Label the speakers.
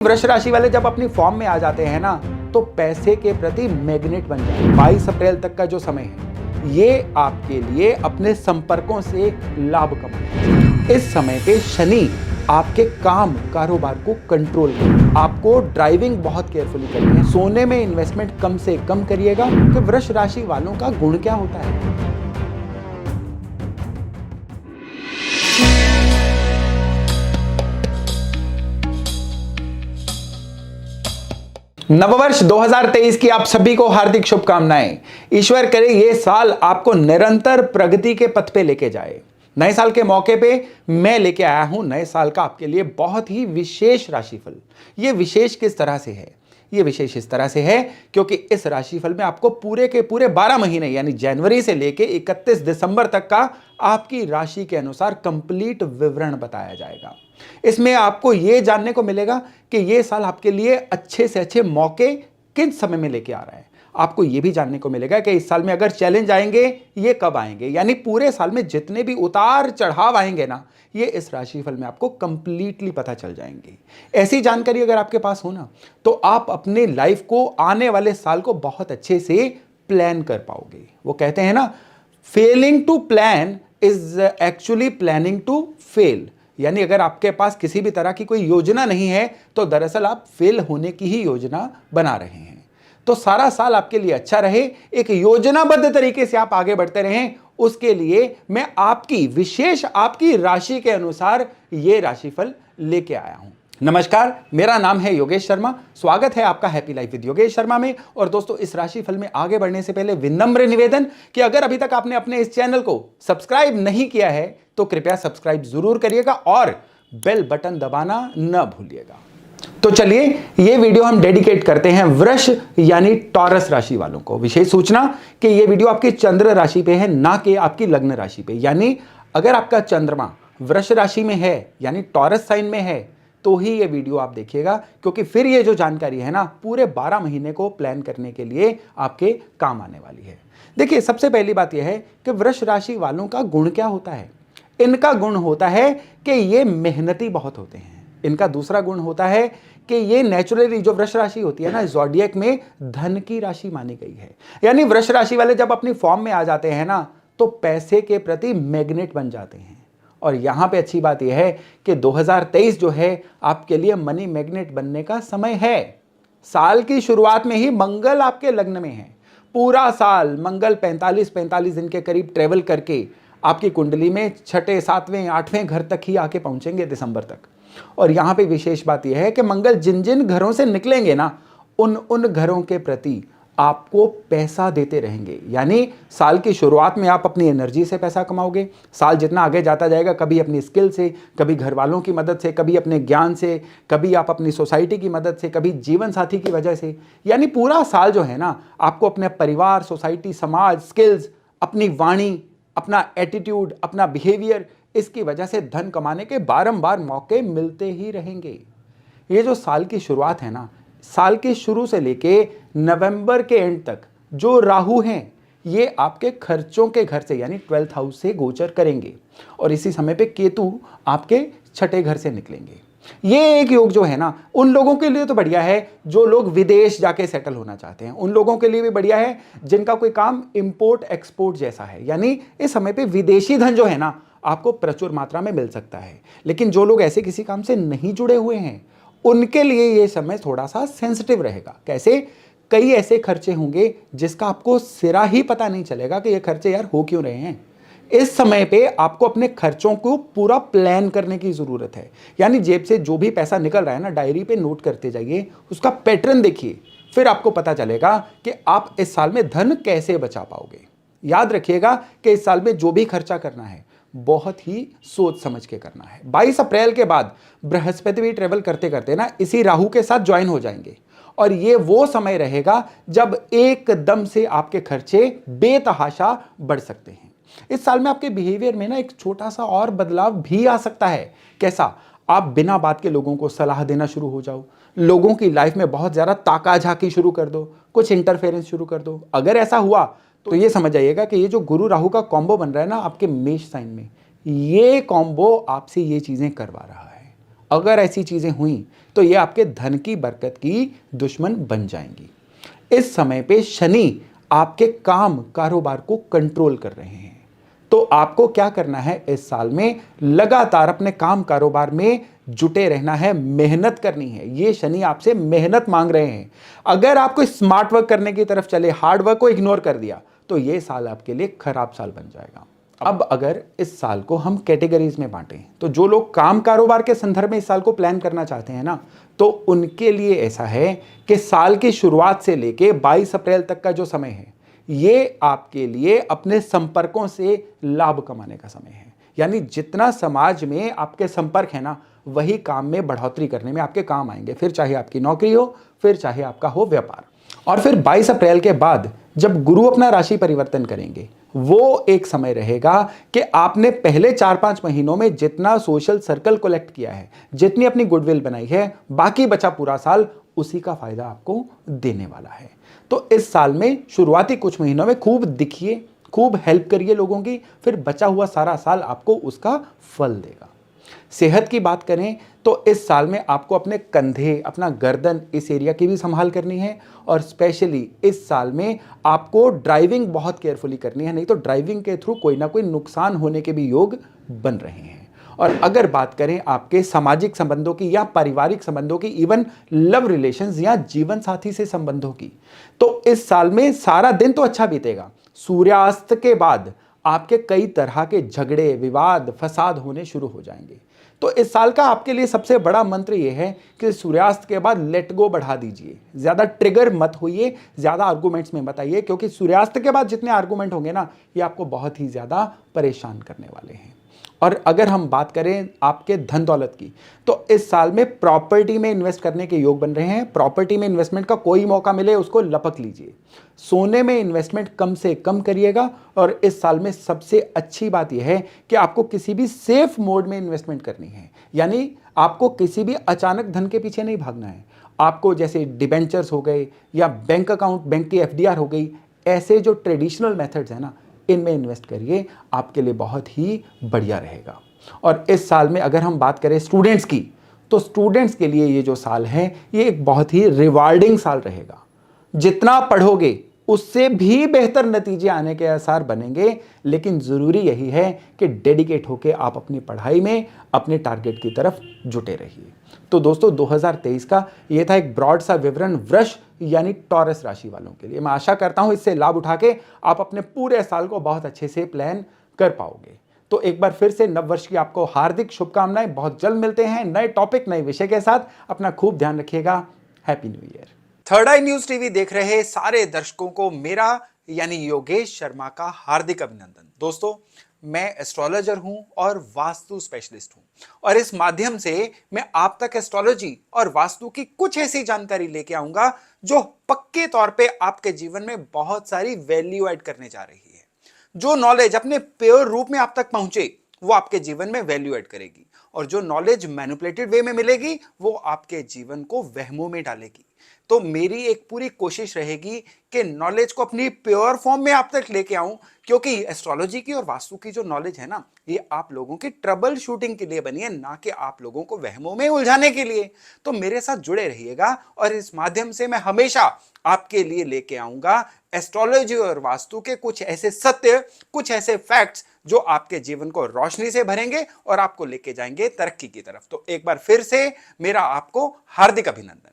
Speaker 1: वृष राशि वाले जब अपनी फॉर्म में आ जाते हैं ना, तो पैसे के प्रति मैग्नेट बन जाते हैं। 22 अप्रैल तक का जो समय है, ये आपके लिए अपने संपर्कों से लाभ कमाएंगे। इस समय पे शनि आपके काम कारोबार को कंट्रोल करेगा। आपको ड्राइविंग बहुत केयरफुली करनी है। सोने में इन्वेस्टमेंट कम से कम करिएगा। कि वृष राशि वालों का गुण क्या होता है? नववर्ष 2023 की आप सभी को हार्दिक शुभकामनाएं। ईश्वर करे ये साल आपको निरंतर प्रगति के पथ पे लेके जाए। नए साल के मौके पे मैं लेके आया हूं नए साल का आपके लिए बहुत ही विशेष राशिफल। ये विशेष किस तरह से है? ये विशेष इस तरह से है क्योंकि इस राशिफल में आपको पूरे के पूरे 12 महीने यानी जनवरी से लेके 31 दिसंबर तक का आपकी राशि के अनुसार कंप्लीट विवरण बताया जाएगा। इसमें आपको यह जानने को मिलेगा कि यह साल आपके लिए अच्छे से अच्छे मौके किस समय में लेके आ रहा है। आपको यह भी जानने को मिलेगा कि इस साल में अगर चैलेंज आएंगे ये कब आएंगे, यानी पूरे साल में जितने भी उतार चढ़ाव आएंगे ना, ये इस राशिफल में आपको कंप्लीटली पता चल जाएंगे। ऐसी जानकारी अगर आपके पास हो ना, तो आप अपने लाइफ को आने वाले साल को बहुत अच्छे से प्लान कर पाओगे। वो कहते हैं ना, failing to plan is actually planning to fail. यानी अगर आपके पास किसी भी तरह की कोई योजना नहीं है तो दरअसल आप फेल होने की ही योजना बना रहे हैं। तो सारा साल आपके लिए अच्छा रहे, एक योजनाबद्ध तरीके से आप आगे बढ़ते रहें, उसके लिए मैं आपकी विशेष आपकी राशि के अनुसार यह राशिफल लेके आया हूं। नमस्कार, मेरा नाम है योगेश शर्मा। स्वागत है आपका happy life with Yogesh Sharma में। और दोस्तों, इस राशिफल में आगे बढ़ने से पहले विनम्र निवेदन कि अगर अभी तक आपने अपने इस चैनल को सब्सक्राइब नहीं किया है तो कृपया सब्सक्राइब जरूर करिएगा और बेल बटन दबाना न भूलिएगा। तो चलिए, यह वीडियो हम डेडिकेट करते हैं वृष यानी टॉरस राशि वालों को। विशेष सूचना कि यह वीडियो आपकी चंद्र राशि पे है, ना कि आपकी लग्न राशि पे। यानी अगर आपका चंद्रमा वृष राशि में है यानी टॉरस साइन में है तो ही ये वीडियो आप देखिएगा, क्योंकि फिर ये जो जानकारी है ना, पूरे 12 महीने को प्लान करने के लिए आपके काम आने वाली है। देखिए, सबसे पहली बात यह है कि वृष राशि वालों का गुण क्या होता है। इनका गुण होता है कि ये मेहनती बहुत होते हैं। इनका दूसरा गुण होता है कि ये नेचुरली, जो वृष राशि होती है ना, ज़ोडिएक में धन की राशि मानी गई है। यानी वृष राशि वाले जब अपनी फॉर्म में आ जाते हैं ना, तो पैसे के प्रति मैग्नेट बन जाते हैं। और यहां पे अच्छी बात यह है कि 2023 जो है आपके लिए मनी मैग्नेट बनने का समय है। साल की शुरुआत में ही मंगल आपके लग्न में है। पूरा साल मंगल 45 दिन के करीब ट्रेवल करके आपकी कुंडली में 6, 7, 8वें घर तक ही आके पहुंचेंगे दिसंबर तक। और यहां पे विशेष बात यह है कि मंगल जिन जिन घरों से निकलेंगे ना, उन घरों के प्रति आपको पैसा देते रहेंगे। यानी साल की शुरुआत में आप अपनी एनर्जी से पैसा कमाओगे। साल जितना आगे जाता जाएगा, कभी अपनी स्किल से, कभी घर वालों की मदद से, कभी अपने ज्ञान से, कभी आप अपनी सोसाइटी की मदद से, कभी जीवन साथी की वजह से। यानी पूरा साल जो है ना, आपको अपने परिवार, सोसाइटी, समाज, स्किल्स, अपनी वाणी, अपना एटीट्यूड, अपना बिहेवियर, इसकी वजह से धन कमाने के बारंबार मौके मिलते ही रहेंगे। ये जो साल की शुरुआत है ना, साल के शुरू से लेके नवंबर के एंड तक जो राहु हैं, ये आपके खर्चों के घर से यानी 12th हाउस से गोचर करेंगे। और इसी समय पे केतु आपके 6ठे घर से निकलेंगे। ये एक योग जो है ना, उन लोगों के लिए तो बढ़िया है जो लोग विदेश जाके सेटल होना चाहते हैं। उन लोगों के लिए भी बढ़िया है जिनका कोई काम इंपोर्ट एक्सपोर्ट जैसा है। यानी इस समय पे विदेशी धन जो है ना, आपको प्रचुर मात्रा में मिल सकता है। लेकिन जो लोग ऐसे किसी काम से नहीं जुड़े हुए हैं, उनके लिए यह समय थोड़ा सा सेंसिटिव रहेगा। कैसे? कई ऐसे खर्चे होंगे जिसका आपको सिरा ही पता नहीं चलेगा कि ये खर्चे यार हो क्यों रहे हैं। इस समय पे आपको अपने खर्चों को पूरा प्लान करने की जरूरत है। यानी जेब से जो भी पैसा निकल रहा है ना, डायरी पे नोट करते जाइए, उसका पैटर्न देखिए, फिर आपको पता चलेगा कि आप इस साल में धन कैसे बचा पाओगे। याद रखिएगा कि इस साल में जो भी खर्चा करना है, बहुत ही सोच समझ के करना है। 22 अप्रैल के बाद बृहस्पति भी ट्रेवल करते करते ना इसी राहु के साथ ज्वाइन हो जाएंगे। और ये वो समय रहेगा जब एकदम से आपके खर्चे बेतहाशा बढ़ सकते हैं। इस साल में आपके बिहेवियर में ना एक छोटा सा और बदलाव भी आ सकता है। कैसा? आप बिना बात के लोगों को सलाह देना शुरू हो जाओ, लोगों की लाइफ में बहुत ज्यादा ताका झाकी शुरू कर दो, कुछ इंटरफेरेंस शुरू कर दो। अगर ऐसा हुआ तो ये समझ जाइएगा कि ये जो गुरु राहु का कॉम्बो बन रहा है ना आपके मेष साइन में, ये कॉम्बो आपसे ये चीजें करवा रहा है। अगर ऐसी चीजें हुई तो ये आपके धन की बरकत की दुश्मन बन जाएंगी। इस समय पे शनि आपके काम कारोबार को कंट्रोल कर रहे हैं। तो आपको क्या करना है, इस साल में लगातार अपने काम कारोबार में जुटे रहना है, मेहनत करनी है। ये शनि आपसे मेहनत मांग रहे हैं। अगर आप कोई स्मार्ट वर्क करने की तरफ चले, हार्ड वर्क को इग्नोर कर दिया, तो ये साल आपके लिए खराब साल बन जाएगा। अब अगर इस साल को हम कैटेगरीज में बांटें, तो जो लोग काम कारोबार के संदर्भ में इस साल को प्लान करना चाहते हैं ना, तो उनके लिए ऐसा है कि साल की शुरुआत से लेके 22 अप्रैल तक का जो समय है, ये आपके लिए अपने संपर्कों से लाभ कमाने का समय है। यानी जितना समाज में आपके संपर्क है ना, वही काम में बढ़ोतरी करने में आपके काम आएंगे। फिर चाहे आपकी नौकरी हो, फिर चाहे आपका हो व्यापार। और फिर 22 अप्रैल के बाद जब गुरु अपना राशि परिवर्तन करेंगे, वो एक समय रहेगा कि आपने पहले 4-5 महीनों में जितना सोशल सर्कल कलेक्ट किया है, जितनी अपनी गुडविल बनाई है, बाकी बचा पूरा साल उसी का फायदा आपको देने वाला है। तो इस साल में शुरुआती कुछ महीनों में खूब दिखिए, खूब हेल्प करिए लोगों की, फिर बचा हुआ सारा साल आपको उसका फल देगा। सेहत की बात करें तो इस साल में आपको अपने कंधे, अपना गर्दन, इस एरिया की भी संभाल करनी है। और स्पेशली इस साल में आपको ड्राइविंग बहुत केयरफुली करनी है, नहीं तो ड्राइविंग के थ्रू कोई ना कोई नुकसान होने के भी योग बन रहे हैं। और अगर बात करें आपके सामाजिक संबंधों की या पारिवारिक संबंधों की, इवन लव रिलेशंस या जीवन साथी से संबंधों की, तो इस साल में सारा दिन तो अच्छा बीतेगा। सूर्यास्त के बाद आपके कई तरह के झगड़े, विवाद, फसाद होने शुरू हो जाएंगे। तो इस साल का आपके लिए सबसे बड़ा मंत्र यह है कि सूर्यास्त के बाद लेट गो बढ़ा दीजिए। ज्यादा ट्रिगर मत होइए, ज्यादा आर्गुमेंट्स में मत आइए, क्योंकि सूर्यास्त के बाद जितने आर्गुमेंट होंगे ना, ये आपको बहुत ही ज्यादा परेशान करने वाले हैं। और अगर हम बात करें आपके धन दौलत की, तो इस साल में प्रॉपर्टी में इन्वेस्ट करने के योग बन रहे हैं। प्रॉपर्टी में इन्वेस्टमेंट का कोई मौका मिले उसको लपक लीजिए। सोने में इन्वेस्टमेंट कम से कम करिएगा। और इस साल में सबसे अच्छी बात यह है कि आपको किसी भी सेफ मोड में इन्वेस्टमेंट करनी है। यानी आपको किसी भी अचानक धन के पीछे नहीं भागना है। आपको जैसे डिबेंचर्स हो गए या बैंक अकाउंट, बैंक की एफडीआर हो गई, ऐसे जो ट्रेडिशनल मेथड्स हैं ना, इनमें इन्वेस्ट करिए, आपके लिए बहुत ही बढ़िया रहेगा। और इस साल में अगर हम बात करें स्टूडेंट्स की, तो स्टूडेंट्स के लिए ये जो साल है, ये एक बहुत ही रिवार्डिंग साल रहेगा। जितना पढ़ोगे उससे भी बेहतर नतीजे आने के आसार बनेंगे। लेकिन जरूरी यही है कि डेडिकेट होकर आप अपनी पढ़ाई में अपने टारगेट की तरफ जुटे रहिए। तो दोस्तों, 2023 का ये था एक ब्रॉड सा विवरण वृष यानी टॉरस राशि वालों के लिए। मैं आशा करता हूं इससे लाभ उठा के आप अपने पूरे साल को बहुत अच्छे से प्लान कर पाओगे। तो एक बार फिर से नव वर्ष की आपको हार्दिक शुभकामनाएं। बहुत जल्द मिलते हैं नए टॉपिक, नए विषय के साथ। अपना खूब ध्यान रखिएगा। Happy new year. थर्ड आई न्यूज टीवी देख रहे सारे दर्शकों को मेरा यानी योगेश शर्मा का हार्दिक अभिनंदन। दोस्तों, मैं एस्ट्रोलॉजर हूं और वास्तु स्पेशलिस्ट हूं, और इस माध्यम से मैं आप तक एस्ट्रोलॉजी और वास्तु की कुछ ऐसी जानकारी लेके आऊंगा जो पक्के तौर पे आपके जीवन में बहुत सारी वैल्यू ऐड करने जा रही है। जो नॉलेज अपने प्योर रूप में आप तक पहुंचे, वो आपके जीवन में वैल्यू ऐड करेगी। और जो नॉलेज मैनिपुलेटेड वे में मिलेगी, वो आपके जीवन को वहमों में डालेगी। तो मेरी एक पूरी कोशिश रहेगी कि नॉलेज को अपनी प्योर फॉर्म में आप तक लेके आऊं, क्योंकि एस्ट्रोलॉजी की और वास्तु की जो नॉलेज है ना, ये आप लोगों की ट्रबल शूटिंग के लिए बनी है, ना कि आप लोगों को वहमों में उलझाने के लिए। तो मेरे साथ जुड़े रहिएगा, और इस माध्यम से मैं हमेशा आपके लिए लेके आऊंगा एस्ट्रोलॉजी और वास्तु के कुछ ऐसे सत्य, कुछ ऐसे फैक्ट्स जो आपके जीवन को रोशनी से भरेंगे और आपको लेके जाएंगे तरक्की की तरफ। तो एक बार फिर से मेरा आपको हार्दिक अभिनंदन।